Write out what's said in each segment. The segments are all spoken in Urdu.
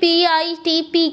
PITP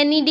NED,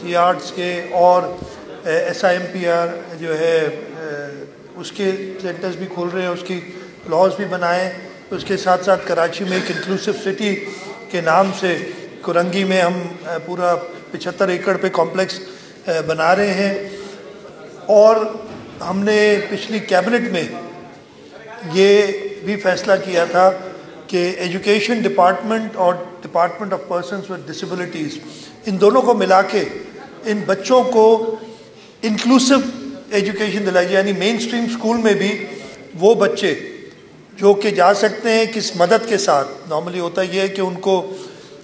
سی آرٹس کے اور SIMPR جو ہے اس کے سینٹرز بھی کھول رہے ہیں، اس کی لاز بھی بنائیں. اس کے ساتھ ساتھ کراچی میں ایک انکلوسیو سٹی کے نام سے کرنگی میں ہم پورا 75 ایکڑ پہ کمپلیکس بنا رہے ہیں. اور ہم نے پچھلی کیبنٹ میں یہ بھی فیصلہ کیا تھا کہ ایجوکیشن ڈپارٹمنٹ اور department of persons with disabilities ان دونوں کو ملا کے ان بچوں کو انکلوسیو ایجوکیشن دلائی جائے. یعنی مین اسٹریم اسکول میں بھی وہ بچے جو کہ جا سکتے ہیں کس مدد کے ساتھ. نارملی ہوتا یہ ہے کہ ان کو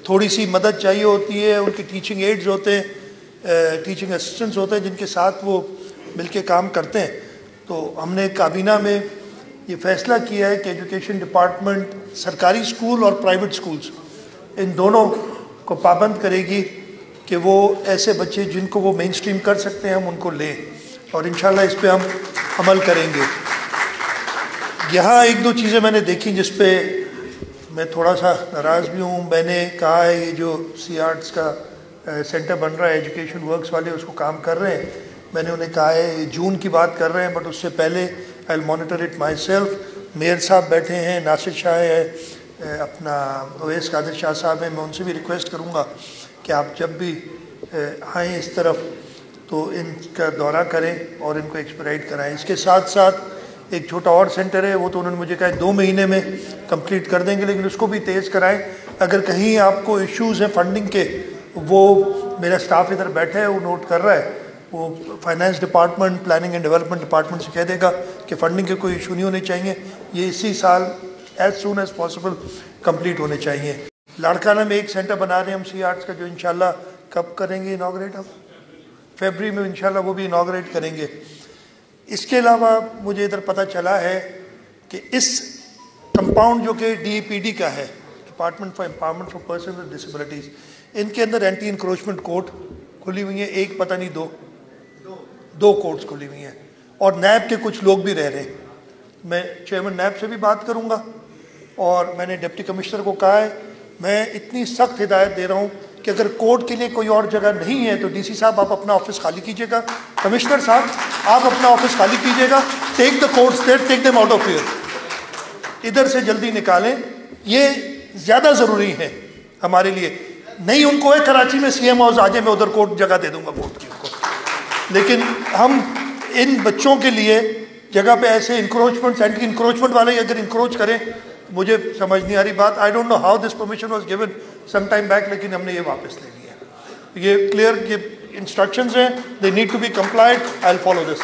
تھوڑی سی مدد چاہیے ہوتی ہے، ان کے ٹیچنگ ایڈز ہوتے ہیں، ٹیچنگ اسسٹنٹس ہوتے ہیں جن کے ساتھ وہ مل کے کام کرتے ہیں. تو ہم نے کابینہ میں یہ فیصلہ کیا ہے کہ ایجوکیشن ڈپارٹمنٹ سرکاری اسکول اور پرائیویٹ اسکولز ان دونوں کو پابند کرے گی کہ وہ ایسے بچے جن کو وہ مین اسٹریم کر سکتے ہیں ہم ان کو لیں، اور انشاءاللہ اس پہ ہم عمل کریں گے. یہاں ایک دو چیزیں میں نے دیکھی جس پہ میں تھوڑا سا ناراض بھی ہوں. میں نے کہا ہے یہ جو سی آرٹس کا سینٹر بن رہا ہے، ایجوکیشن ورکس والے اس کو کام کر رہے ہیں. میں نے انہیں کہا ہے جون کی بات کر رہے ہیں، بٹ اس سے پہلے I will monitor it myself. Mayor صاحب بیٹھے ہیں، ناصر شاہ ہے، اپنا اویس قادر شاہ صاحب ہیں. میں ان سے بھی ریکویسٹ کروں گا کہ آپ جب بھی آئیں اس طرف تو ان کا دورہ کریں اور ان کو ایکسپیڈائٹ کرائیں. اس کے ساتھ ساتھ ایک چھوٹا اور سینٹر ہے، وہ تو انہوں نے مجھے کہا 2 مہینے میں کمپلیٹ کر دیں گے، لیکن اس کو بھی تیز کرائیں. اگر کہیں آپ کو ایشوز ہیں فنڈنگ کے، وہ میرا سٹاف ادھر بیٹھا ہے وہ نوٹ کر رہا ہے. وہ finance department, planning and development department سے کہہ دے گا کہ فنڈنگ کے کوئی ایشو نہیں ہونے چاہیے. یہ اسی سال as soon as possible complete ہونے چاہیے. لاڑکانہ میں ایک سینٹر بنا رہے ہیں ہم سی آرٹس کا، جو انشاءاللہ کب کریں گے انوگریٹ؟ ہم فیبری میں انشاءاللہ وہ بھی انوگریٹ کریں گے. اس کے علاوہ مجھے ادھر پتہ چلا ہے کہ اس کمپاؤنڈ جو کہ DEPD کا ہے، department for empowerment for person with disabilities, ان کے اندر اینٹی انکروچمنٹ کورٹ کھلی ہوئی ہیں. ایک پتہ نہیں دو کورٹس کھلی ہوئی ہیں، اور نیب کے کچھ لوگ بھی رہ رہے ہیں. میں چیئرمین نیب سے بھی بات کروں گا، اور میں نے ڈپٹی کمشنر کو کہا ہے میں اتنی سخت ہدایت دے رہا ہوں کہ اگر کورٹ کے لیے کوئی اور جگہ نہیں ہے تو DC صاحب آپ اپنا آفس خالی کیجیے گا، کمشنر صاحب آپ اپنا آفس خالی کیجیے گا. Take the courts there, take them out of here, ادھر سے جلدی نکالیں. یہ زیادہ ضروری ہے ہمارے لیے. نہیں ان کو ہے کراچی میں CM ہاؤس آ جائے، میں ادھر کورٹ جگہ دے دوں گا کورٹ کی ان کو، لیکن ہم ان بچوں کے لیے جگہ پہ ایسے انکروچمنٹ، اینٹی انکروچمنٹ والے اگر انکروچ کریں، مجھے سمجھ نہیں آ رہی بات. I don't know how this permission was given some time back, لیکن ہم نے یہ واپس لے لی ہے. یہ کلیئر یہ انسٹرکشنز ہیں، they need to be complied. I will follow this.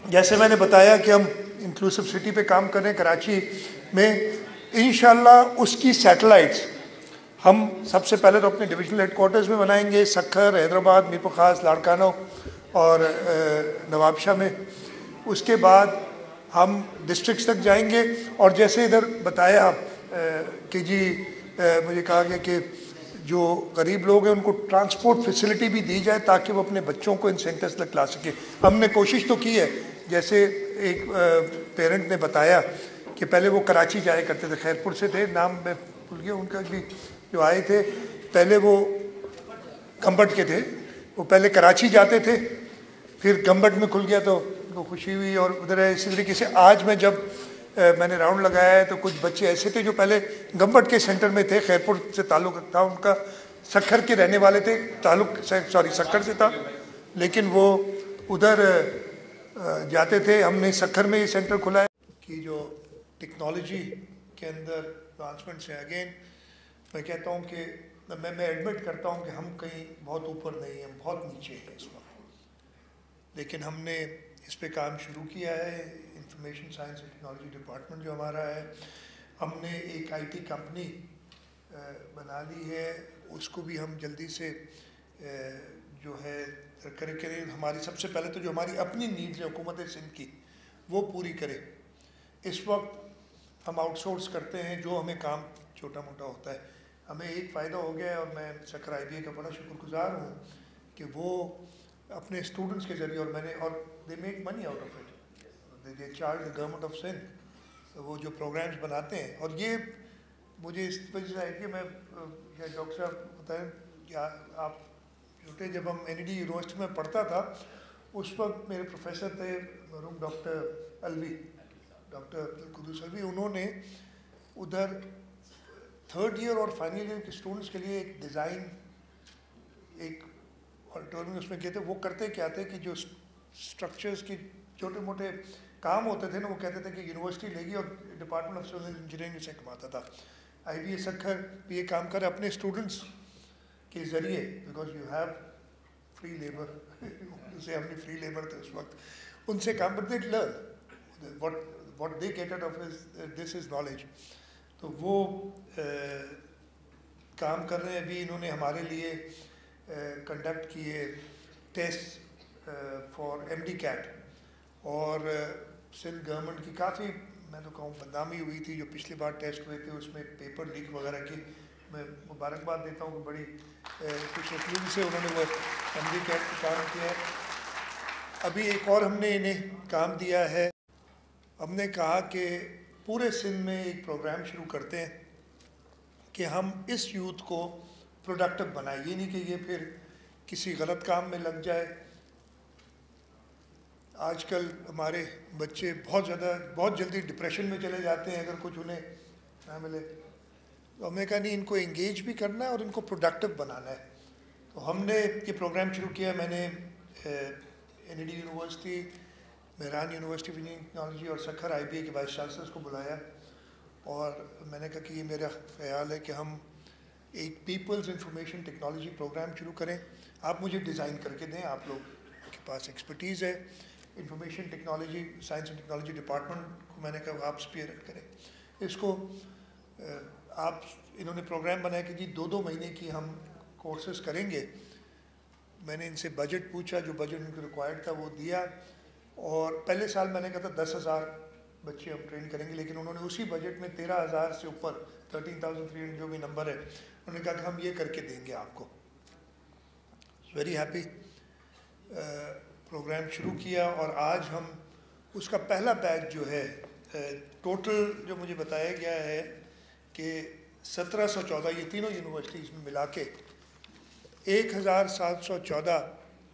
جیسے میں نے بتایا کہ ہم انکلوسیو سٹی پہ کام کر رہے ہیں کراچی میں، انشاءاللہ اس کی سیٹلائٹس ہم سب سے پہلے تو اپنے ڈویژنل ہیڈ کوارٹرز میں بنائیں گے، سکھر، حیدرآباد، میرپور خاص، لاڑکانہ اور نواب شاہ میں. اس کے بعد ہم ڈسٹرکٹس تک جائیں گے. اور جیسے ادھر بتایا کہ جی مجھے کہا گیا کہ جو غریب لوگ ہیں ان کو ٹرانسپورٹ فیسلٹی بھی دی جائے تاکہ وہ اپنے بچوں کو ان سینٹرز تک لا سکے. ہم نے کوشش تو کی ہے. جیسے ایک پیرنٹ نے بتایا کہ پہلے وہ کراچی جایا کرتے تھے، خیرپور سے تھے، نام میں بھول گیا ان کا بھی، جو آئے تھے پہلے وہ گھمبٹ کے تھے، وہ پہلے کراچی جاتے تھے، پھر گھمبٹ میں کھل گیا تو ان کو خوشی ہوئی. اور ادھر اسی طریقے سے آج میں جب میں نے راؤنڈ لگایا ہے تو کچھ بچے ایسے تھے جو پہلے گھمبٹ کے سینٹر میں تھے، خیرپور سے تعلق تھا ان کا، سکھر کے رہنے والے تھے، سکھر سے تھا، لیکن وہ ادھر جاتے تھے. ہم نے سکھر میں یہ سینٹر کھلا ہے کہ جو ٹیکنالوجی کے اندر ایڈوانسمنٹس ہیں. اگین میں کہتا ہوں کہ میں ایڈمٹ کرتا ہوں کہ ہم کہیں بہت اوپر نہیں ہیں، بہت نیچے ہیں اس وقت، لیکن ہم نے اس پہ کام شروع کیا ہے. Information science and technology department جو ہمارا ہے، ہم نے ایک IT کمپنی بنا لی ہے، اس کو بھی ہم جلدی سے جو ہے کریں. ہماری سب سے پہلے تو جو ہماری اپنی نیڈز ہیں حکومت سندھ کی وہ پوری کرے. اس وقت ہم آؤٹ سورس کرتے ہیں جو ہمیں کام چھوٹا موٹا ہوتا ہے. ہمیں ایک فائدہ ہو گیا ہے، اور میں سکھر IBA کا بڑا شکر گزار ہوں کہ وہ اپنے اسٹوڈنٹس کے ذریعے، اور میں نے، اور they make money out of it, they charge the government of Sindh, وہ جو پروگرامز بناتے ہیں. اور یہ مجھے اس وجہ سے آئی کہ میں ڈاکٹر صاحب بتائیں کہ آپ چھوٹے جب ہم NED یونیورسٹی میں پڑھتا تھا اس وقت میرے پروفیسر تھے مرحوم ڈاکٹر الوی، ڈاکٹر عبدالقدوس الوی، انہوں نے ادھر 3rd ایئر اور فائنل ایئر کے اسٹوڈنٹس کے لیے ایک ڈیزائن، ایک آڈیٹوریم اس میں کہتے وہ کرتے کیا تھے کہ جو اسٹرکچرز کی چھوٹے موٹے کام ہوتے تھے نا، وہ کہتے تھے کہ یونیورسٹی لے گی اور ڈپارٹمنٹ آف سول انجینئرنگ سے کماتا تھا. IBA سکھر بھی یہ کام کرے اپنے اسٹوڈنٹس کے ذریعے، because you have free labour, جسے ہم نے فری لیبر تھے اس وقت، ان سے کام کرتے learn what they get out of this is knowledge. تو وہ کام کر رہے ہیں. ابھی انہوں نے ہمارے لیے کنڈکٹ کیے ٹیسٹ فار MD CAT، اور سندھ گورنمنٹ کی کافی میں تو کہوں بدنامی ہوئی تھی جو پچھلی بار ٹیسٹ ہوئے تھے، اس میں پیپر لیک وغیرہ کی. میں مبارکباد دیتا ہوں کہ بڑی خوش اخلاقی سے انہوں نے وہ MD CAT کا کام کیا ہے. ابھی ایک اور ہم نے انہیں کام دیا ہے، ہم نے کہا کہ پورے سندھ میں ایک پروگرام شروع کرتے ہیں کہ ہم اس یوتھ کو پروڈکٹیو بنائیں. یہ نہیں کہ یہ پھر کسی غلط کام میں لگ جائے. آج کل ہمارے بچے بہت جلدی ڈپریشن میں چلے جاتے ہیں اگر کچھ انہیں نہ ملے. تو ہم نے کہا نہیں، ان کو انگیج بھی کرنا ہے اور ان کو پروڈکٹیو بنانا ہے. تو ہم نے یہ پروگرام شروع کیا. میں نے NED university, Mehran university of engineering technology اور سکھر IBA کے وائس چانسلرس کو بلایا، اور میں نے کہا کہ یہ میرا خیال ہے کہ ہم ایک پیپلز انفارمیشن ٹیکنالوجی پروگرام شروع کریں. آپ مجھے ڈیزائن کر کے دیں، آپ لوگ کے پاس ایکسپرٹیز ہے information technology, science and technology department کو میں نے کہا آپ اسپیئر ہیڈ کریں اس کو. آپ انہوں نے پروگرام بنایا کہ جی 2 مہینے کی ہم کورسز کریں گے. میں نے ان سے بجٹ پوچھا، جو بجٹ ان کو ریکوائرڈ تھا وہ دیا، اور پہلے سال میں نے کہا تھا 10,000 بچے ہم ٹرین کریں گے، لیکن انہوں نے اسی بجٹ میں 13,000 سے اوپر 13,300 جو بھی نمبر ہے انہوں نے کہا کہ ہم یہ کر کے دیں گے آپ کو. Very happy. پروگرام شروع کیا، اور آج ہم اس کا پہلا بیچ جو ہے ٹوٹل جو مجھے بتایا گیا ہے کہ 1714 یہ تینوں یونیورسٹیز میں ملا کے 1,714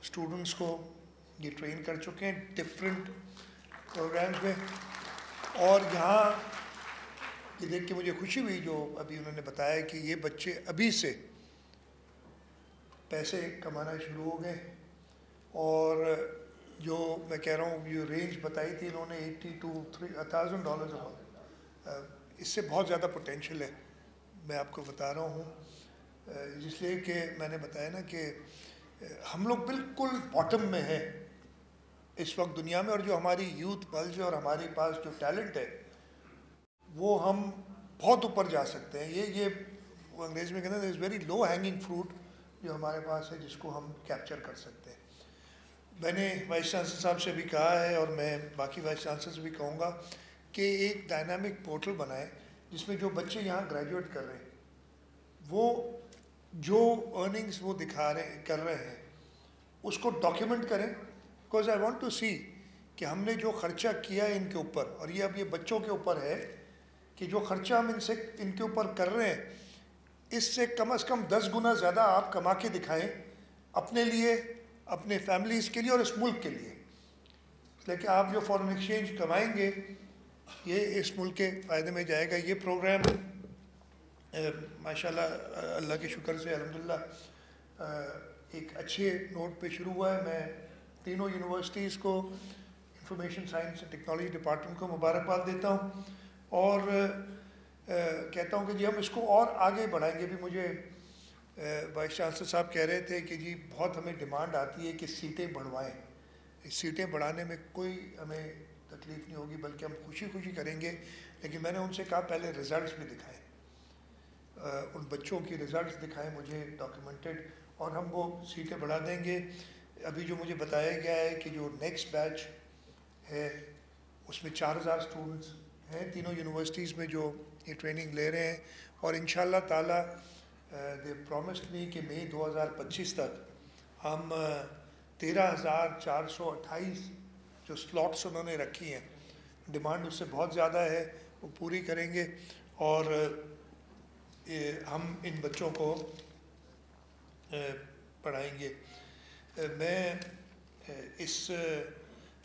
اسٹوڈنٹس کو یہ ٹرین کر چکے ہیں ڈفرینٹ پروگرامز میں. اور یہاں یہ دیکھ کے مجھے خوشی ہوئی جو ابھی انہوں نے بتایا کہ یہ بچے ابھی سے پیسے کمانا شروع ہو گئے. اور جو میں کہہ رہا ہوں یہ رینج بتائی تھی انہوں نے $80,000 اس سے بہت زیادہ پوٹینشیل ہے. میں آپ کو بتا رہا ہوں اس لیے کہ میں نے بتایا نا کہ ہم لوگ بالکل باٹم میں ہیں اس وقت دنیا میں، اور جو ہماری یوتھ پلس ہے اور ہمارے پاس جو ٹیلنٹ ہے وہ ہم بہت اوپر جا سکتے ہیں. یہ وہ انگریزی میں کہتے ہیں is very low hanging fruit جو ہمارے پاس ہے جس کو ہم کیپچر کر سکتے ہیں. میں نے وائس چانسلر صاحب سے بھی کہا ہے اور میں باقی وائس چانسلر سے بھی کہوں گا کہ ایک ڈائنامک پورٹل بنائیں جس میں جو بچے یہاں گریجویٹ کر رہے ہیں وہ جو ارننگز وہ کر رہے ہیں اس کو ڈاکیومنٹ کریں. بیکاز آئی وانٹ ٹو سی کہ ہم نے جو خرچہ کیا ہے ان کے اوپر، اور یہ اب یہ بچوں کے اوپر ہے کہ جو خرچہ ہم ان کے اوپر کر رہے ہیں اس سے کم از کم 10 گنا زیادہ آپ کما کے دکھائیں اپنے لیے، اپنے فیملیز کے لیے اور اس ملک کے لیے. اس لیے کہ آپ جو فارن ایکسچینج کمائیں گے یہ اس ملک کے فائدے میں جائے گا. یہ پروگرام ماشاءاللہ اللہ کے شکر سے الحمدللہ ایک اچھے نوٹ پہ شروع ہوا ہے. میں تینوں یونیورسٹیز کو، information science and technology department کو مبارکباد دیتا ہوں اور کہتا ہوں کہ جی ہم اس کو اور آگے بڑھائیں گے. بھی مجھے وائس چانسلر صاحب کہہ رہے تھے کہ جی بہت ہمیں ڈیمانڈ آتی ہے کہ سیٹیں بڑھوائیں. سیٹیں بڑھانے میں کوئی ہمیں تکلیف نہیں ہوگی بلکہ ہم خوشی کریں گے. لیکن میں نے ان سے کہا پہلے رزلٹس بھی دکھائیں، ان بچوں کی رزلٹس دکھائیں مجھے ڈاکیومنٹڈ، اور ہم وہ سیٹیں بڑھا دیں گے. ابھی جو مجھے بتایا گیا ہے کہ جو نیکسٹ بیچ ہے اس میں 4,000 اسٹوڈنٹس ہیں تینوں یونیورسٹیز میں جو یہ ٹریننگ لے رہے ہیں، اور انشاءاللہ تعالیٰ دے پرومسڈ می کہ مئی 2025 تک ہم 13,428 جو سلاٹس انہوں نے رکھی ہیں، ڈیمانڈ اس سے بہت زیادہ ہے، وہ پوری کریں گے. اور ہم ان بچوں کو پڑھائیں گے. میں اس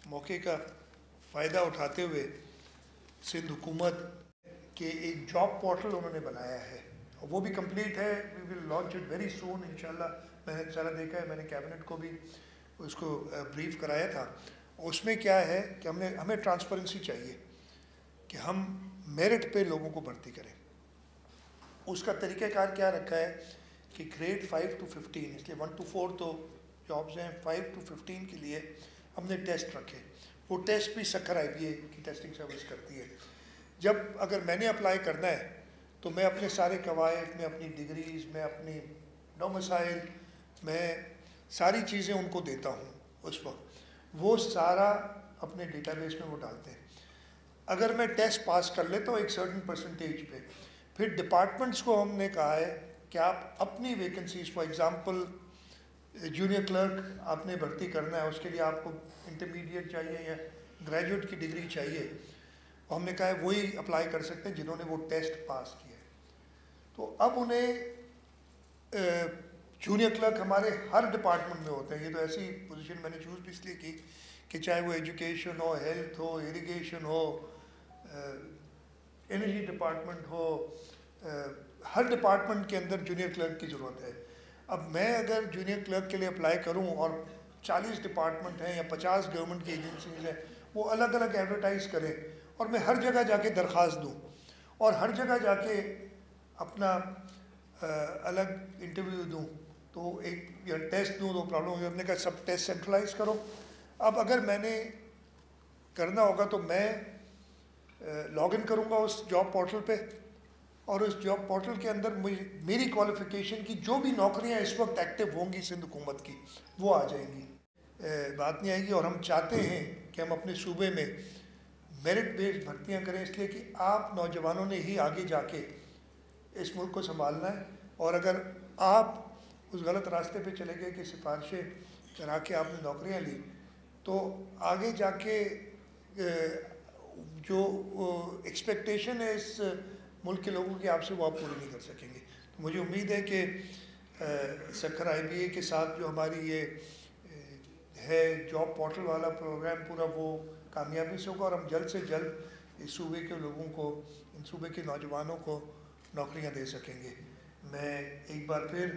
موقع کا فائدہ اٹھاتے ہوئے سندھ حکومت کے ایک جاب پورٹل انہوں نے بنایا ہے, وہ بھی کمپلیٹ ہے, وی ول لانچ اٹ ویری سون انشاءاللہ. میں نے سارا دیکھا ہے, میں نے کیبنٹ کو بھی اس کو بریف کرایا تھا. اس میں کیا ہے کہ ہمیں ٹرانسپیرنسی چاہیے کہ ہم میرٹ پہ لوگوں کو بھرتی کریں. اس کا طریقہ کار کیا رکھا ہے کہ گریڈ 5 to 15, اس لیے 1 to 4 تو جابز ہیں, 5 to 15 کے لیے ہم نے ٹیسٹ رکھے. وہ ٹیسٹ بھی سکھر IBA کی ٹیسٹنگ سروس کرتی ہے. جب اگر میں نے اپلائی کرنا ہے تو میں اپنے سارے قواعد, میں اپنی ڈگریز, میں اپنی ڈومیسائل, میں ساری چیزیں ان کو دیتا ہوں. اس وقت وہ سارا اپنے ڈیٹا بیس میں وہ ڈالتے ہیں. اگر میں ٹیسٹ پاس کر لیتا ہوں ایک سرٹن پرسنٹیج پہ, پھر ڈپارٹمنٹس کو ہم نے کہا ہے کہ آپ اپنی vacancies, for example junior clerk آپ نے بھرتی کرنا ہے, اس کے لیے آپ کو انٹرمیڈیٹ چاہیے یا گریجویٹ کی ڈگری چاہیے, ہم نے کہا ہے وہی اپلائی کر سکتے ہیں جنہوں نے وہ ٹیسٹ پاس کیا ہے. تو اب انہیں جونیئر کلرک ہمارے ہر ڈپارٹمنٹ میں ہوتے ہیں. یہ تو ایسی پوزیشن میں نے چوز بھی اس لیے کی کہ چاہے وہ ایجوکیشن ہو, ہیلتھ ہو, اریگیشن ہو, انرجی ڈپارٹمنٹ ہو, ہر ڈپارٹمنٹ کے اندر جونیئر کلرک کی ضرورت ہے. اب میں اگر جونیئر کلرک کے لیے اپلائی کروں اور 40 ڈپارٹمنٹ ہیں یا 50 گورنمنٹ کی ایجنسیز ہیں, وہ الگ الگ ایڈورٹائز کریں اور میں ہر جگہ جا کے درخواست دوں اور ہر جگہ جا کے اپنا الگ انٹرویو دوں, تو ایک یا ٹیسٹ دوں تو پرابلم ہوگی. ہم نے کہا سب ٹیسٹ سینٹرلائز کرو. اب اگر میں نے کرنا ہوگا تو میں لاگ ان کروں گا اس جاب پورٹل پہ, اور اس جاب پورٹل کے اندر میری کوالیفیکیشن کی جو بھی نوکریاں اس وقت ایکٹیو ہوں گی سندھ حکومت کی, وہ آ جائیں گی, بات نہیں آئے گی. اور ہم چاہتے ہیں کہ ہم اپنے صوبے میں میرٹ بیسڈ بھرتیاں کریں, اس لیے کہ آپ نوجوانوں نے ہی آگے جا کے اس ملک کو سنبھالنا ہے. اور اگر آپ اس غلط راستے پہ چلے گئے کہ سفارشیں کرا کے آپ نے نوکریاں لی, تو آگے جا کے جو ایکسپیکٹیشن ہے اس ملک کے لوگوں کی آپ سے, وہ آپ پوری نہیں کر سکیں گے. تو مجھے امید ہے کہ سکھر IBA کے ساتھ جو ہماری یہ ہے جاب پورٹل والا پروگرام پورا, وہ کامیابی سے ہوگا اور ہم جلد سے جلد اس صوبے کے لوگوں کو, ان صوبے کے نوجوانوں کو نوکریاں دے سکیں گے. میں ایک بار پھر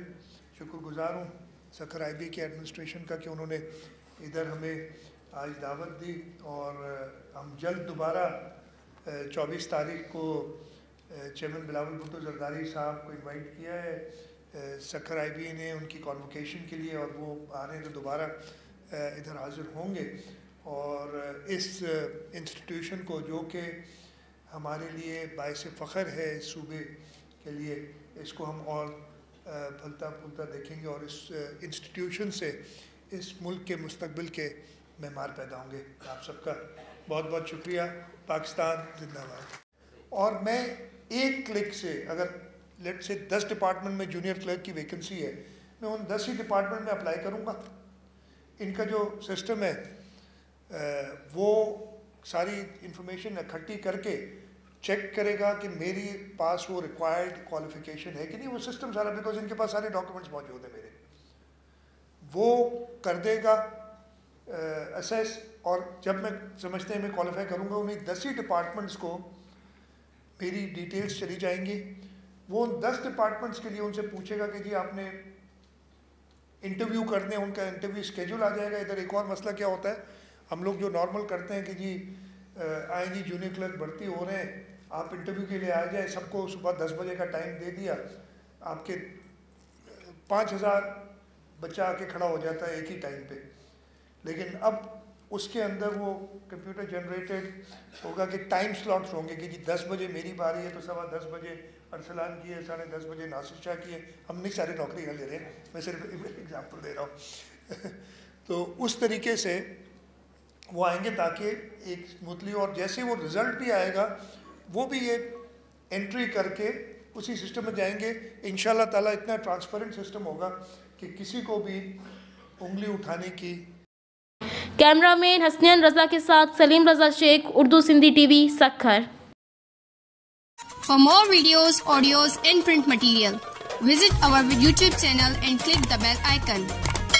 شکر گزار ہوں سکھر IBA کے ایڈمنسٹریشن کا کہ انہوں نے ادھر ہمیں آج دعوت دی, اور ہم جلد دوبارہ 24 تاریخ کو چیئرمین بلاول بھٹو زرداری صاحب کو انوائٹ کیا ہے سکھر IBA نے ان کی کانوکیشن کے لیے, اور وہ آ رہے ہیں تو دوبارہ ادھر حاضر ہوں گے. اور اس انسٹیٹیوشن کو جو کہ ہمارے لیے باعث فخر ہے اس صوبے کے لیے, اس کو ہم اور پھلتا پھولتا دیکھیں گے, اور اس انسٹیٹیوشن سے اس ملک کے مستقبل کے معمار پیدا ہوں گے. آپ سب کا بہت بہت شکریہ. پاکستان زندہ باد. اور میں ایک کلک سے, اگر لیٹ سے 10 ڈپارٹمنٹ میں جونیئر کلرک کی ویکنسی ہے, میں ان 10 ہی ڈپارٹمنٹ میں اپلائی کروں گا. ان کا جو سسٹم ہے وہ ساری انفارمیشن اکٹھی کر کے چیک کرے گا کہ میری پاس وہ ریکوائرڈ کوالیفیکیشن ہے کہ نہیں. وہ سسٹم سارا, بیکاز ان کے پاس سارے ڈاکومنٹس موجود ہیں میرے, وہ کر دے گا اسیس. اور جب میں سمجھتے ہیں میں کوالیفائی کروں گا, انہیں 10 ہی ڈپارٹمنٹس کو میری ڈیٹیلز چلی جائیں گی. وہ ان 10 ڈپارٹمنٹس کے لیے ان سے پوچھے گا کہ جی آپ نے انٹرویو کرنے, ان کا انٹرویو اسکیجول آ جائے گا. ادھر ایک اور مسئلہ کیا ہوتا ہے, ہم لوگ جو نارمل کرتے ہیں کہ جی آئیں جی جونیئر کلرک بھرتی ہو رہے ہیں, آپ انٹرویو کے لیے آ جائیں, سب کو صبح 10 بجے کا ٹائم دے دیا, آپ کے 5000 بچہ آ کے کھڑا ہو جاتا ہے ایک ہی ٹائم پہ. لیکن اب اس کے اندر وہ کمپیوٹر جنریٹڈ ہوگا کہ ٹائم سلاٹس ہوں گے کہ جی 10 بجے میری باری ہے تو 10:15 بجے ارسلان کی ہے, 10:30 بجے ناصر شاہ کی ہے. ہم نہیں سارے نوکریاں لے رہے ہیں, میں صرف ایگزامپل دے رہا ہوں. تو اس طریقے سے وہ آئیں گے تاکہ ایک اسموتھلی, اور جیسے وہ رزلٹ بھی آئے گا وہ بھی یہ انٹری کر کے اسی سسٹم میں جائیں گے. انشاءاللہ تعالیٰ اتنا ٹرانسپیرنٹ سسٹم ہوگا کہ کسی کو بھی انگلی اٹھانے کی. کیمرہ مین حسنین رضا کے ساتھ سلیم رضا شیخ, Urdu Sindhi TV, Sukkur. For more videos, audios and print material, visit our YouTube channel and click the bell icon.